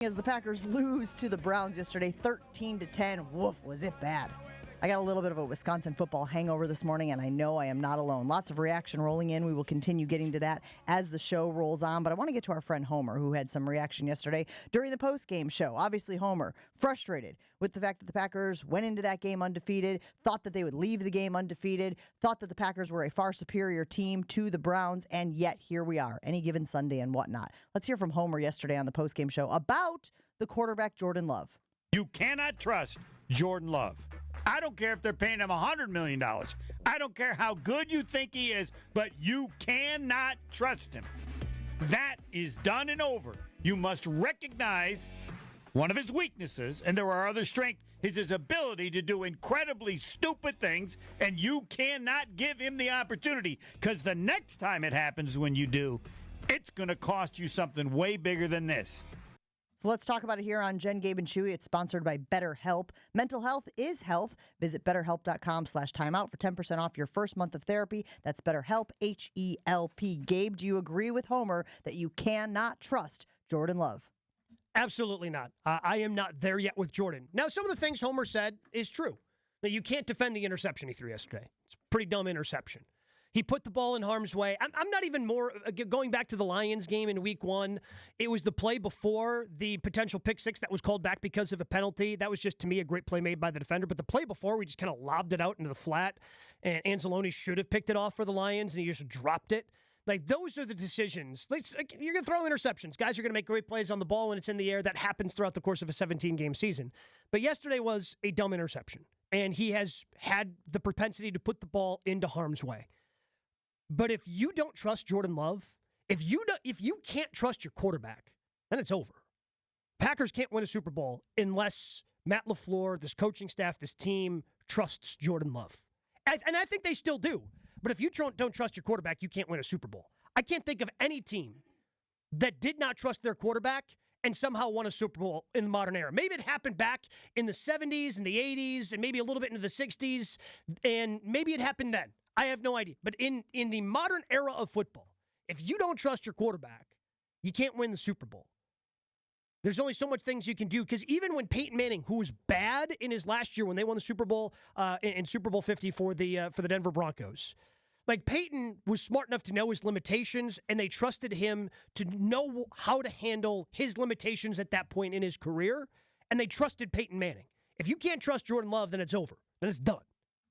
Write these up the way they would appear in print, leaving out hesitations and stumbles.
As the Packers lose to the Browns yesterday, 13-10. Woof, was it bad. I got a little bit of a Wisconsin football hangover this morning, and I know I am not alone. Lots of reaction rolling in. We will continue getting to that as the show rolls on. But I want to get to our friend Homer, who had some reaction yesterday during the post-game show. Obviously, Homer, frustrated with the fact that the Packers went into that game undefeated, thought that they would leave the game undefeated, thought that the Packers were a far superior team to the Browns, and yet here we are, any given Sunday and whatnot. Let's hear from Homer yesterday on the post-game show about the quarterback Jordan Love. You cannot trust Jordan Love. I don't care if they're paying him $100 million. I don't care how good you think he is, but you cannot trust him. That is done and over. You must recognize one of his weaknesses, and there are other strengths, is his ability to do incredibly stupid things, and you cannot give him the opportunity, because the next time it happens when you do, it's going to cost you something way bigger than this. So let's talk about it here on Jen, Gabe, and Chewy. It's sponsored by BetterHelp. Mental health is health. Visit BetterHelp.com/timeout for 10% off your first month of therapy. That's BetterHelp, H-E-L-P. Gabe, do you agree with Homer that you cannot trust Jordan Love? Absolutely not. I am not there yet with Jordan. Now, some of the things Homer said is true. Now, you can't defend the interception he threw yesterday. It's a pretty dumb interception. He put the ball in harm's way. I'm not even more going back to the Lions game in week 1. It was the play before the potential pick six that was called back because of a penalty. That was just, to me, a great play made by the defender. But the play before, we just kind of lobbed it out into the flat, and Anzalone should have picked it off for the Lions, and he just dropped it. Like, those are the decisions. You're going to throw interceptions. Guys are going to make great plays on the ball when it's in the air. That happens throughout the course of a 17-game season. But yesterday was a dumb interception, and he has had the propensity to put the ball into harm's way. But if you don't trust Jordan Love, if you can't trust your quarterback, then it's over. Packers can't win a Super Bowl unless Matt LaFleur, this coaching staff, this team trusts Jordan Love. And I think they still do. But if you don't trust your quarterback, you can't win a Super Bowl. I can't think of any team that did not trust their quarterback and somehow won a Super Bowl in the modern era. Maybe it happened back in the 70s and the 80s and maybe a little bit into the 60s, and maybe it happened then. I have no idea. But in the modern era of football, if you don't trust your quarterback, you can't win the Super Bowl. There's only so much things you can do, because even when Peyton Manning, who was bad in his last year when they won the Super Bowl in Super Bowl 50 for the Denver Broncos, like, Peyton was smart enough to know his limitations, and they trusted him to know how to handle his limitations at that point in his career, and they trusted Peyton Manning. If you can't trust Jordan Love, then it's over. Then it's done.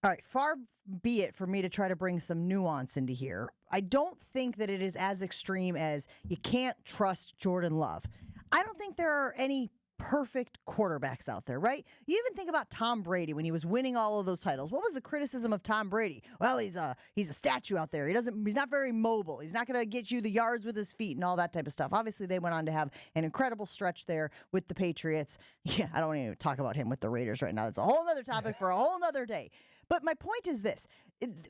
All right, far be it for me to try to bring some nuance into here. I don't think that it is as extreme as you can't trust Jordan Love. I don't think there are any perfect quarterbacks out there, right? You even think about Tom Brady when he was winning all of those titles. What was the criticism of Tom Brady? Well, he's a statue out there. He's not very mobile. He's not going to get you the yards with his feet and all that type of stuff. Obviously, they went on to have an incredible stretch there with the Patriots. Yeah, I don't want to talk about him with the Raiders right now. That's a whole other topic for a whole other day. But my point is this.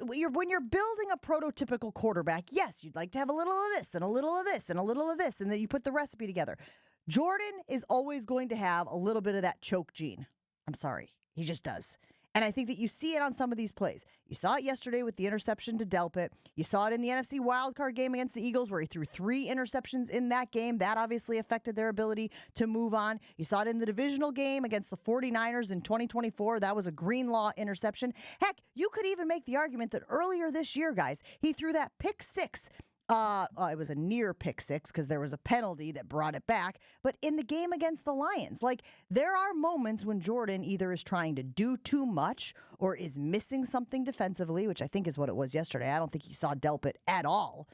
When you're building a prototypical quarterback, yes, you'd like to have a little of this and a little of this and a little of this, and then you put the recipe together. Jordan is always going to have a little bit of that choke gene. I'm sorry. He just does. And I think that you see it on some of these plays. You saw it yesterday with the interception to Delpit. You saw it in the NFC wildcard game against the Eagles where he threw 3 interceptions in that game. That obviously affected their ability to move on. You saw it in the divisional game against the 49ers in 2024. That was a Greenlaw interception. Heck, you could even make the argument that earlier this year, guys, he threw that pick 6. It was a near pick 6 because there was a penalty that brought it back. But in the game against the Lions, like, there are moments when Jordan either is trying to do too much or is missing something defensively, which I think is what it was yesterday. I don't think he saw Delpit at all.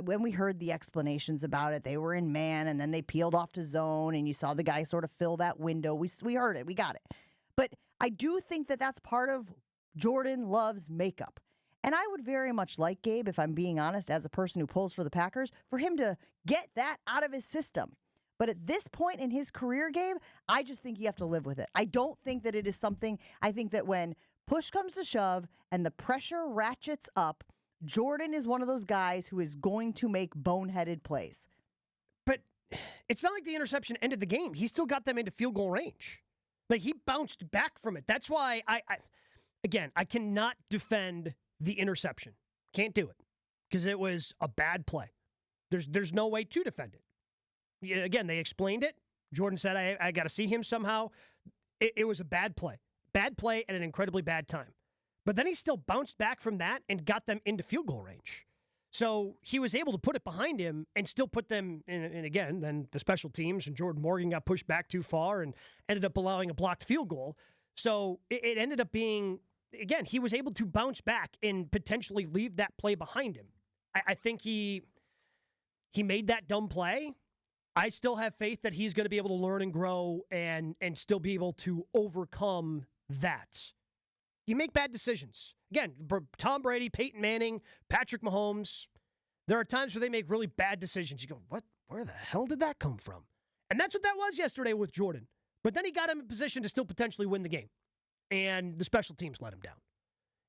When we heard the explanations about it, they were in man and then they peeled off to zone and you saw the guy sort of fill that window. We heard it. We got it. But I do think that that's part of Jordan Love's makeup. And I would very much like, Gabe, if I'm being honest, as a person who pulls for the Packers, for him to get that out of his system. But at this point in his career, Gabe, I just think you have to live with it. I don't think that it is something. I think that when push comes to shove and the pressure ratchets up, Jordan is one of those guys who is going to make boneheaded plays. But it's not like the interception ended the game. He still got them into field goal range. Like, he bounced back from it. That's why I cannot defend the interception. Can't do it because it was a bad play. There's no way to defend it. Again, they explained it. Jordan said, I got to see him somehow. It was a bad play at an incredibly bad time. But then he still bounced back from that and got them into field goal range. So he was able to put it behind him and still put them in. And again, then the special teams and Jordan Morgan got pushed back too far and ended up allowing a blocked field goal. So it ended up being, again, he was able to bounce back and potentially leave that play behind him. I think he made that dumb play. I still have faith that he's going to be able to learn and grow and still be able to overcome that. You make bad decisions. Again, Tom Brady, Peyton Manning, Patrick Mahomes, there are times where they make really bad decisions. You go, what? Where the hell did that come from? And that's what that was yesterday with Jordan. But then he got him in position to still potentially win the game. And the special teams let him down.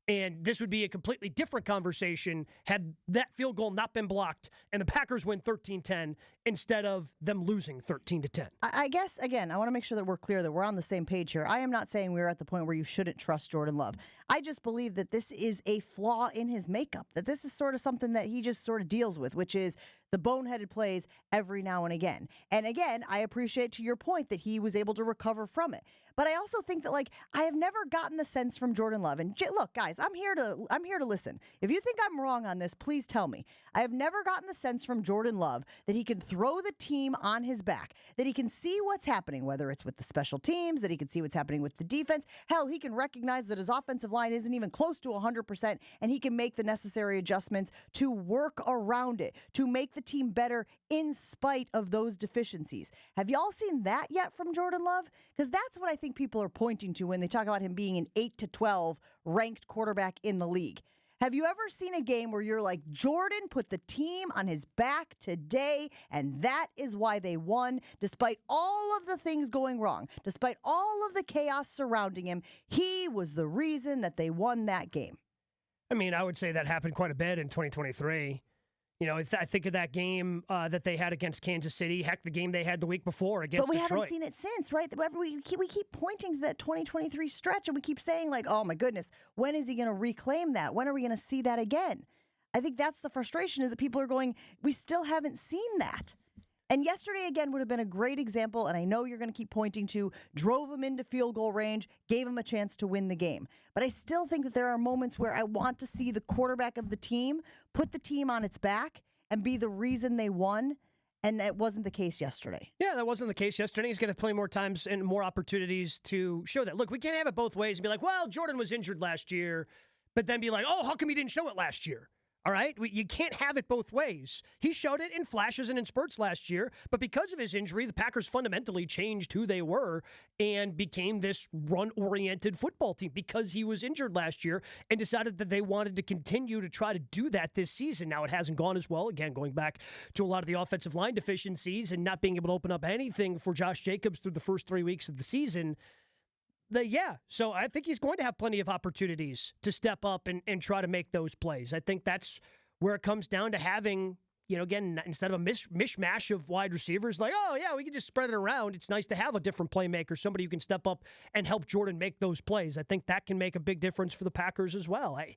And this would be a completely different conversation had that field goal not been blocked and the Packers win 13-10 instead of them losing 13-10. I guess, again, I want to make sure that we're clear that we're on the same page here. I am not saying we're at the point where you shouldn't trust Jordan Love. I just believe that this is a flaw in his makeup, that this is sort of something that he just sort of deals with, which is the boneheaded plays every now and again. And again, I appreciate to your point that he was able to recover from it. But I also think that, like, I have never gotten the sense from Jordan Love. And look, guys, I'm here to listen. If you think I'm wrong on this, please tell me. I have never gotten the sense from Jordan Love that he can throw the team on his back, that he can see what's happening, whether it's with the special teams, that he can see what's happening with the defense. Hell, he can recognize that his offensive line isn't even close to 100%, and he can make the necessary adjustments to work around it, to make the team better in spite of those deficiencies. Have y'all seen that yet from Jordan Love? Because that's what I think people are pointing to when they talk about him being an 8-12 ranked quarterback in the league. Have you ever seen a game where you're like, Jordan put the team on his back today, and that is why they won, despite all of the things going wrong, despite all of the chaos surrounding him, he was the reason that they won that game? I mean, I would say that happened quite a bit in 2023. You know, I think of that game that they had against Kansas City. Heck, the game they had the week before against Detroit. But we haven't seen it since, right? We keep pointing to that 2023 stretch, and we keep saying, like, oh, my goodness, when is he going to reclaim that? When are we going to see that again? I think that's the frustration, is that people are going, we still haven't seen that. And yesterday, again, would have been a great example, and I know you're going to keep pointing to, drove him into field goal range, gave him a chance to win the game. But I still think that there are moments where I want to see the quarterback of the team put the team on its back and be the reason they won, and that wasn't the case yesterday. Yeah, that wasn't the case yesterday. He's going to play more times and more opportunities to show that. Look, we can't have it both ways and be like, well, Jordan was injured last year, but then be like, oh, how come he didn't show it last year? All right? You can't have it both ways. He showed it in flashes and in spurts last year, but because of his injury, the Packers fundamentally changed who they were and became this run-oriented football team because he was injured last year and decided that they wanted to continue to try to do that this season. Now, it hasn't gone as well. Again, going back to a lot of the offensive line deficiencies and not being able to open up anything for Josh Jacobs through the first 3 weeks of the season. So I think he's going to have plenty of opportunities to step up and try to make those plays. I think that's where it comes down to having, you know, again, instead of a mishmash of wide receivers, like, oh, yeah, we can just spread it around. It's nice to have a different playmaker, somebody who can step up and help Jordan make those plays. I think that can make a big difference for the Packers as well. I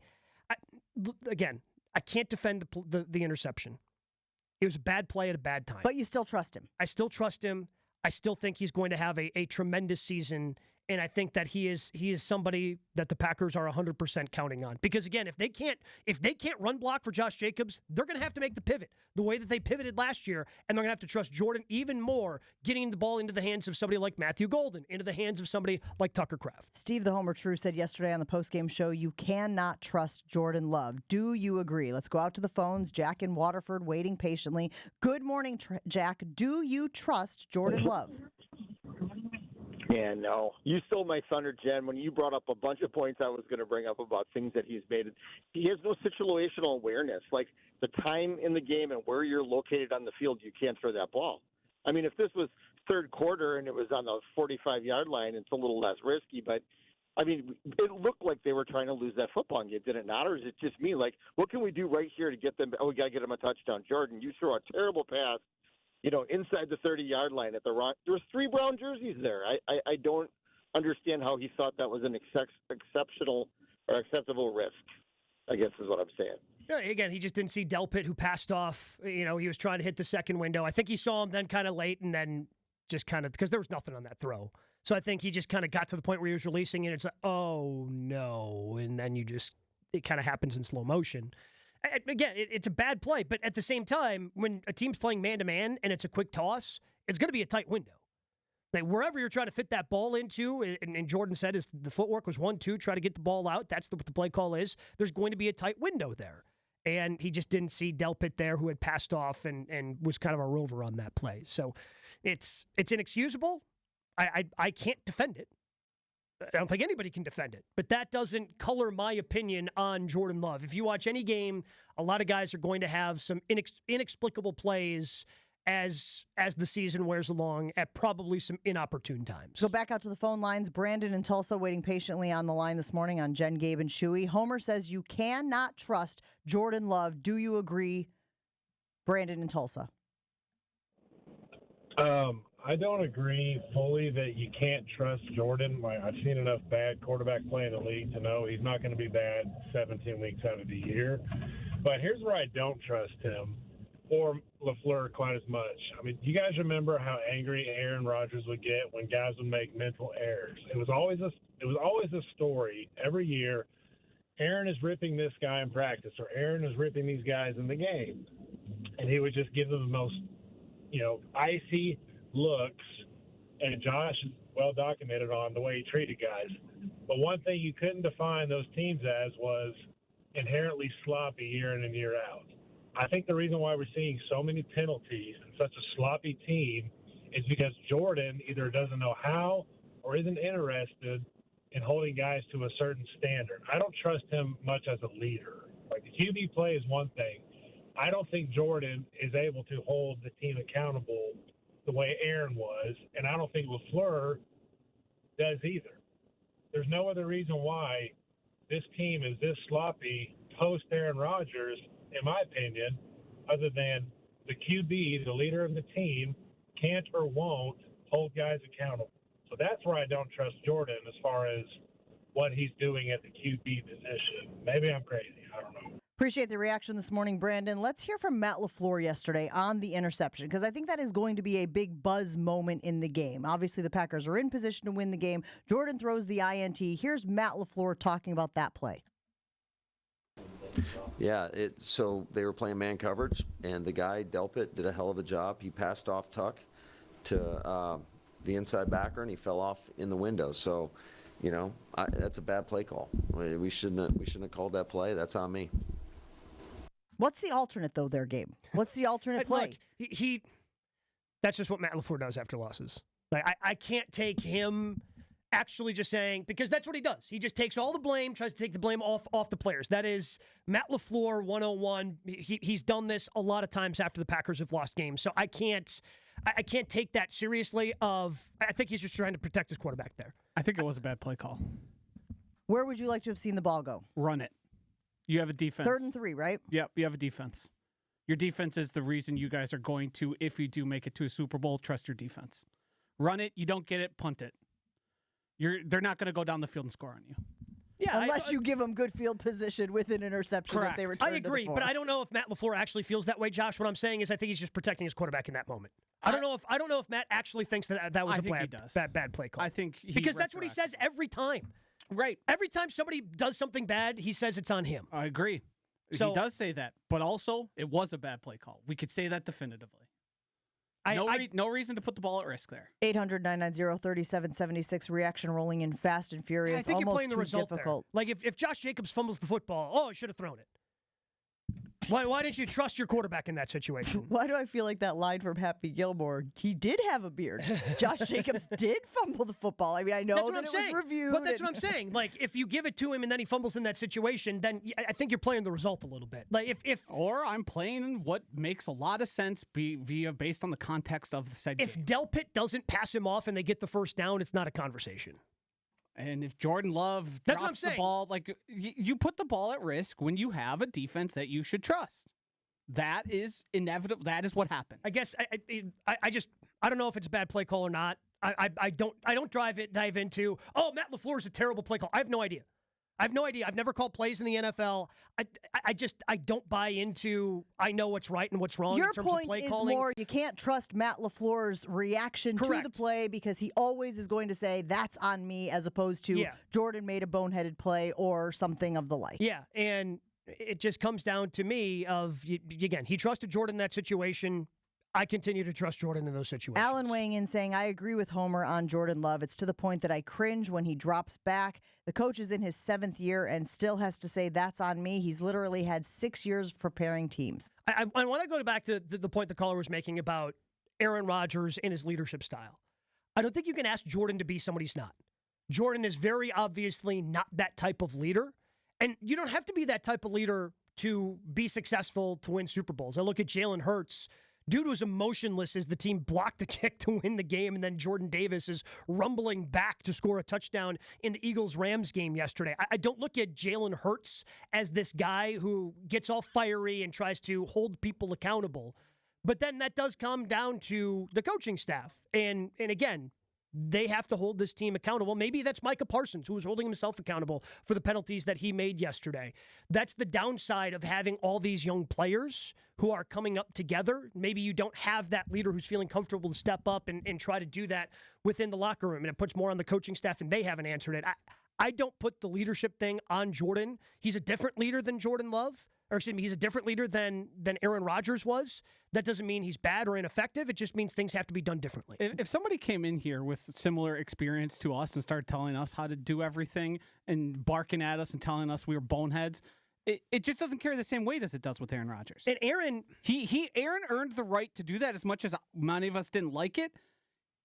can't defend the interception. It was a bad play at a bad time. But you still trust him. I still trust him. I still think he's going to have a tremendous season. And I think that he is somebody that the Packers are 100% counting on. Because again, if they can't run block for Josh Jacobs, they're going to have to make the pivot the way that they pivoted last year, and they're going to have to trust Jordan even more, getting the ball into the hands of somebody like Matthew Golden, into the hands of somebody like Tucker Kraft. Steve the Homer True said yesterday on the postgame show, you cannot trust Jordan Love. Do you agree? Let's go out to the phones. Jack in Waterford waiting patiently. Good morning, Jack. Do you trust Jordan Love? Yeah, no. You stole my thunder, Jen, when you brought up a bunch of points I was going to bring up about things that he's made. He has no situational awareness. Like the time in the game and where you're located on the field, you can't throw that ball. I mean, if this was third quarter and it was on the 45-yard line, it's a little less risky. But, I mean, it looked like they were trying to lose that football game. Did it not, or is it just me? Like, what can we do right here to get them? Oh, we got to get them a touchdown. Jordan, you throw a terrible pass, you know, inside the 30-yard line at the wrong. There was 3 brown jerseys there. I don't understand how he thought that was an exceptional or acceptable risk, I guess is what I'm saying. Yeah, again, he just didn't see Delpit, who passed off. You know, he was trying to hit the second window. I think he saw him then kind of late and then just kind of, because there was nothing on that throw. So I think he just kind of got to the point where he was releasing it. And it's like, oh no. And then it kind of happens in slow motion. Again, it's a bad play. But at the same time, when a team's playing man-to-man and it's a quick toss, it's going to be a tight window. Like wherever you're trying to fit that ball into, and Jordan said is the footwork was 1-2, try to get the ball out. That's what the play call is. There's going to be a tight window there. And he just didn't see Delpit there, who had passed off and was kind of a rover on that play. So it's inexcusable. I can't defend it. I don't think anybody can defend it. But that doesn't color my opinion on Jordan Love. If you watch any game, a lot of guys are going to have some inexplicable plays as the season wears along at probably some inopportune times. Go back out to the phone lines. Brandon in Tulsa waiting patiently on the line this morning on Jen, Gabe, and Shuey. Homer says you cannot trust Jordan Love. Do you agree, Brandon in Tulsa? I don't agree fully that you can't trust Jordan. I've seen enough bad quarterback play in the league to know he's not going to be bad 17 weeks out of the year. But here's where I don't trust him or LaFleur quite as much. I mean, you guys remember how angry Aaron Rodgers would get when guys would make mental errors. It was always a story every year. Aaron is ripping this guy in practice, or Aaron is ripping these guys in the game, and he would just give them the most, icy looks. And Josh is well documented on the way he treated guys. But one thing you couldn't define those teams as was inherently sloppy year in and year out. I think the reason why we're seeing so many penalties and such a sloppy team is because Jordan either doesn't know how or isn't interested in holding guys to a certain standard. I don't trust him much as a leader. Like, the QB play is one thing. I don't think Jordan is able to hold the team accountable the way Aaron was, and I don't think LaFleur does either. There's no other reason why this team is this sloppy post-Aaron Rodgers, in my opinion, other than the QB, the leader of the team, can't or won't hold guys accountable. So that's where I don't trust Jordan as far as what he's doing at the QB position. Maybe I'm crazy. I don't know. Appreciate the reaction this morning, Brandon. Let's hear from Matt LaFleur yesterday on the interception, because I think that is going to be a big buzz moment in the game. Obviously, the Packers are in position to win the game. Jordan throws the INT. Here's Matt LaFleur talking about that play. Yeah, so they were playing man coverage, and the guy, Delpit, did a hell of a job. He passed off Tuck to the inside backer, and he fell off in the window. So, that's a bad play call. We shouldn't have called that play. That's on me. What's the alternate, though, there, Gabe? What's the alternate play? Look, that's just what Matt LaFleur does after losses. Like, I can't take him actually just saying, because that's what he does. He just takes all the blame, tries to take the blame off the players. That is Matt LaFleur 101. He's done this a lot of times after the Packers have lost games. So I can't take that seriously. I think he's just trying to protect his quarterback there. I think it was a bad play call. Where would you like to have seen the ball go? Run it. You have a defense. 3rd and 3, right? Yep, you have a defense. Your defense is the reason you guys are going to, if you do make it to a Super Bowl, trust your defense. Run it. You don't get it, punt it. They're not going to go down the field and score on you. Yeah, unless you give them good field position with an interception correct. that they return. I agree, but I don't know if Matt LaFleur actually feels that way, Josh. What I'm saying is I think he's just protecting his quarterback in that moment. I don't know if Matt actually thinks that was a bad play call. I think because that's what he says every time. Right. Every time somebody does something bad, he says it's on him. I agree. So, he does say that, but also it was a bad play call. We could say that definitively. No reason to put the ball at risk there. 800-990-3776. Reaction rolling in fast and furious. Yeah, I think almost you're playing the too result difficult. There. Like if Josh Jacobs fumbles the football, I should have thrown it. Why didn't you trust your quarterback in that situation? Why do I feel like that line from Happy Gilmore? He did have a beard. Josh Jacobs did fumble the football. I mean, I know that it was reviewed. But that's what I'm saying. Like, if you give it to him and then he fumbles in that situation, then I think you're playing the result a little bit. Like or I'm playing what makes a lot of sense based on the context of the said game. If Delpit doesn't pass him off and they get the first down, it's not a conversation. And if Jordan Love drops the ball, like you put the ball at risk when you have a defense that you should trust. That is inevitable. That is what happened. I guess I don't know if it's a bad play call or not. I don't dive into Matt LaFleur is a terrible play call. I have no idea. I have no idea. I've never called plays in the NFL. I don't buy into I know what's right and what's wrong Your in terms point of play is calling. more you can't trust Matt LaFleur's reaction Correct. to the play because he always is going to say that's on me as opposed to Jordan made a boneheaded play or something of the like. Yeah, and it just comes down to me of, again, he trusted Jordan in that situation. I continue to trust Jordan in those situations. Alan weighing in saying, I agree with Homer on Jordan Love. It's to the point that I cringe when he drops back. The coach is in his 7th year and still has to say that's on me. He's literally had 6 years of preparing teams. I want to go back to the point the caller was making about Aaron Rodgers and his leadership style. I don't think you can ask Jordan to be somebody he's not. Jordan is very obviously not that type of leader. And you don't have to be that type of leader to be successful to win Super Bowls. I look at Jalen Hurts. Dude was emotionless as the team blocked a kick to win the game, and then Jordan Davis is rumbling back to score a touchdown in the Eagles-Rams game yesterday. I don't look at Jalen Hurts as this guy who gets all fiery and tries to hold people accountable. But then that does come down to the coaching staff. And again, they have to hold this team accountable. Maybe that's Micah Parsons, who was holding himself accountable for the penalties that he made yesterday. That's the downside of having all these young players who are coming up together. Maybe you don't have that leader who's feeling comfortable to step up and try to do that within the locker room. And it puts more on the coaching staff, and they haven't answered it. I don't put the leadership thing on Jordan. He's a different leader than Jordan Love. Or excuse me, he's a different leader than Aaron Rodgers was. That doesn't mean he's bad or ineffective. It just means things have to be done differently. If somebody came in here with similar experience to us and started telling us how to do everything and barking at us and telling us we were boneheads, it just doesn't carry the same weight as it does with Aaron Rodgers. And Aaron earned the right to do that as much as many of us didn't like it.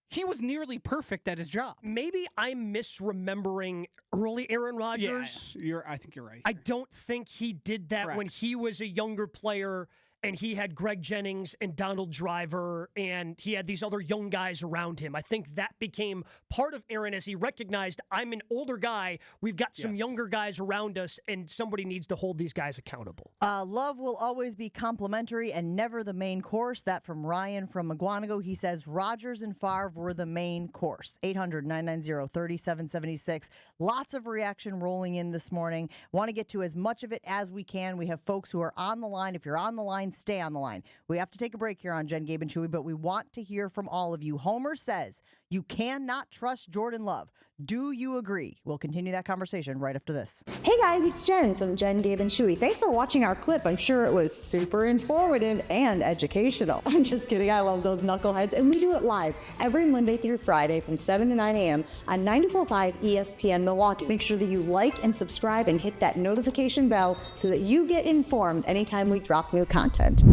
He was nearly perfect at his job. Maybe I'm misremembering early Aaron Rodgers. Yeah, I think you're right. I don't think he did that when he was a younger player and he had Greg Jennings and Donald Driver and he had these other young guys around him. I think that became part of Aaron as he recognized, I'm an older guy. We've got some younger guys around us and somebody needs to hold these guys accountable. Love will always be complimentary and never the main course. That from Ryan from McGuanago. He says Rodgers and Favre were the main course. 800-990-3776. Lots of reaction rolling in this morning. Want to get to as much of it as we can. We have folks who are on the line. If you're on the line, stay on the line. We have to take a break here on Jen, Gabe, and Chewy, but we want to hear from all of you. Homer says you cannot trust Jordan Love. Do you agree? We'll continue that conversation right after this. Hey guys, it's Jen from Jen, Gabe, and Chewy. Thanks for watching our clip. I'm sure it was super informative and educational. I'm just kidding. I love those knuckleheads. And we do it live every Monday through Friday from 7 to 9 a.m. on 94.5 ESPN Milwaukee. Make sure that you like and subscribe and hit that notification bell so that you get informed anytime we drop new content.